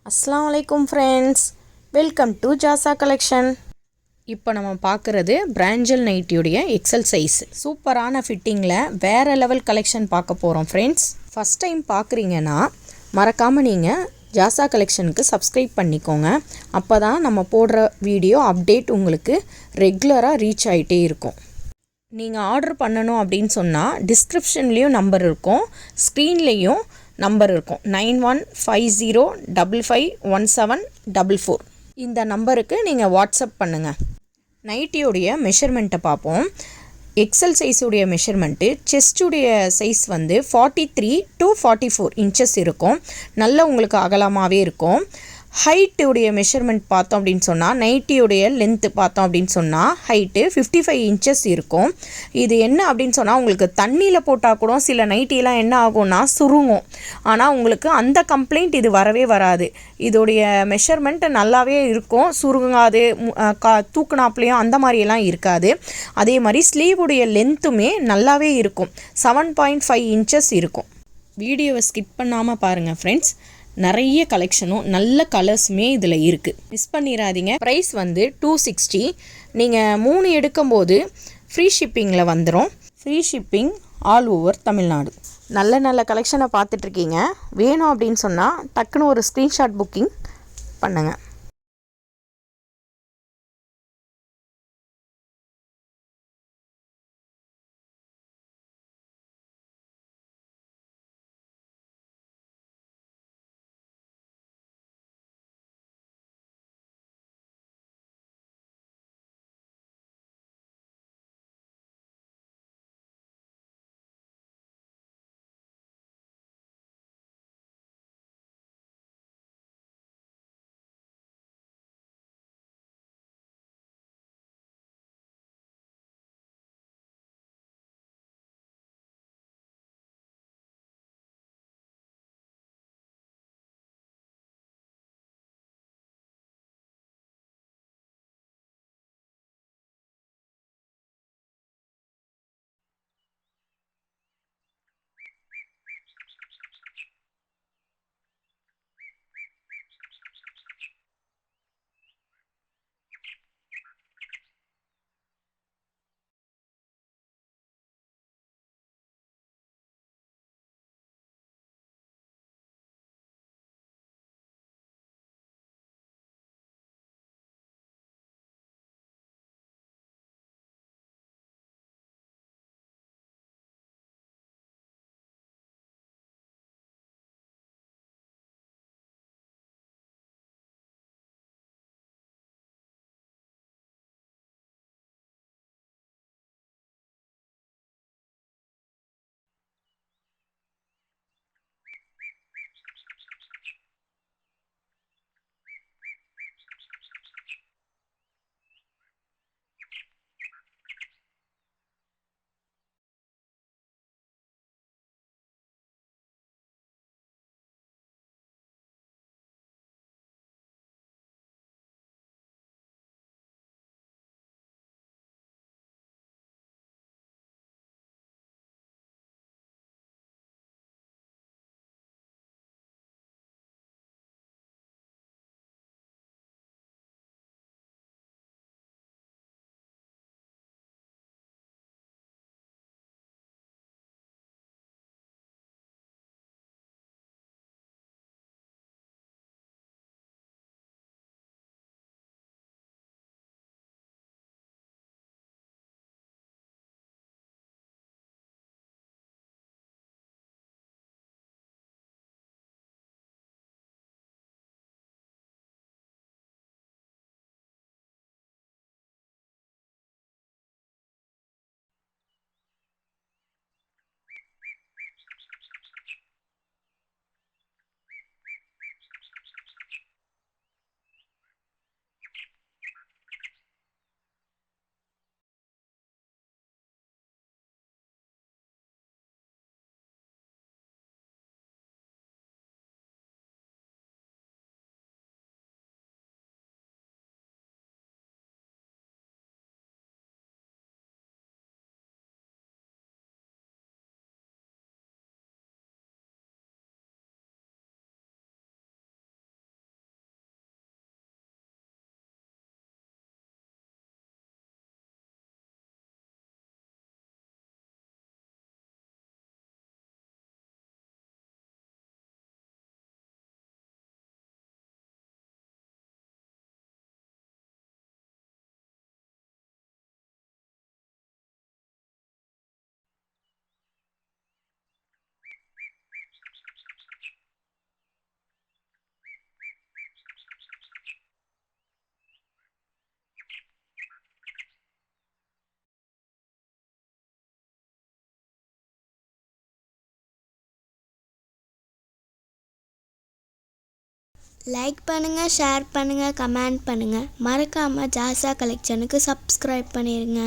அஸ்ஸலாமு அலைக்கும் friends, welcome to ஜாசா collection. இப்போ நம்ம பார்க்குறது பிராஞ்சல் நைட்டியுடைய எக்ஸல் சைஸ் சூப்பரான ஃபிட்டிங்கில் வேறு லெவல் கலெக்ஷன் பார்க்க போகிறோம் ஃப்ரெண்ட்ஸ். ஃபஸ்ட் டைம் பார்க்குறீங்கன்னா மறக்காமல் நீங்கள் ஜாசா கலெக்ஷனுக்கு சப்ஸ்கிரைப் பண்ணிக்கோங்க. அப்போ தான் நம்ம போடுற வீடியோ அப்டேட் உங்களுக்கு ரெகுலராக ரீச் ஆகிட்டே இருக்கும். நீங்கள் ஆர்டர் பண்ணணும் அப்படின்னு சொன்னால் டிஸ்கிரிப்ஷன்லேயும் நம்பர் இருக்கும், ஸ்க்ரீன்லேயும் நம்பர் இருக்கும். 9150551744 இந்த நம்பருக்கு நீங்கள் வாட்ஸ்அப் பண்ணுங்கள். நைட்டியோடைய மெஷர்மெண்ட்டை பார்ப்போம். எக்ஸல் சைஸுடைய மெஷர்மெண்ட்டு செஸ்ட்டுடைய சைஸ் வந்து 43 to 44 இன்ச்சஸ் இருக்கும். நல்ல உங்களுக்கு அகலமாகவே இருக்கும். ஹைட்டுடைய மெஷர்மெண்ட் பார்த்தோம் அப்படின்னு சொன்னால் நைட்டியுடைய லென்த்து பார்த்தோம் அப்படின்னு சொன்னால் ஹைட்டு 55 இன்ச்சஸ் இருக்கும். இது என்ன அப்படின்னு சொன்னால் உங்களுக்கு தண்ணியில் போட்டால் கூட சில நைட்டிலாம் என்ன ஆகும்னா சுருங்கும். ஆனால் உங்களுக்கு அந்த கம்ப்ளைண்ட் இது வரவே வராது. இதோடைய மெஷர்மெண்ட் நல்லாவே இருக்கும், சுருங்காது, தூக்குனாப்லேயும் அந்த மாதிரியெல்லாம் இருக்காது. அதே மாதிரி ஸ்லீவுடைய லென்த்துமே நல்லாவே இருக்கும், 7.5 இன்ச்சஸ் இருக்கும். வீடியோவை ஸ்கிப் பண்ணாமல் பாருங்கள் ஃப்ரெண்ட்ஸ். நிறைய கலெக்ஷனும் நல்ல கலர்ஸுமே இதில் இருக்குது, மிஸ் பண்ணிடாதீங்க. ப்ரைஸ் வந்து 260. நீங்கள் 3 எடுக்கும்போது ஃப்ரீ ஷிப்பிங்கில் வந்துடும். Free shipping all over Tamil Nadu. நல்ல நல்ல கலெக்ஷனை பார்த்துட்ருக்கீங்க. வேணும் அப்படின்னு சொன்னால் டக்குன்னு ஒரு ஸ்க்ரீன்ஷாட் புக்கிங் பண்ணுங்கள். லைக் பண்ணுங்கள், ஷேர் பண்ணுங்கள், கமெண்ட் பண்ணுங்கள். மறக்காமல் ஜாஸா கலெக்ஷனுக்கு சப்ஸ்கிரைப் பண்ணிடுங்க.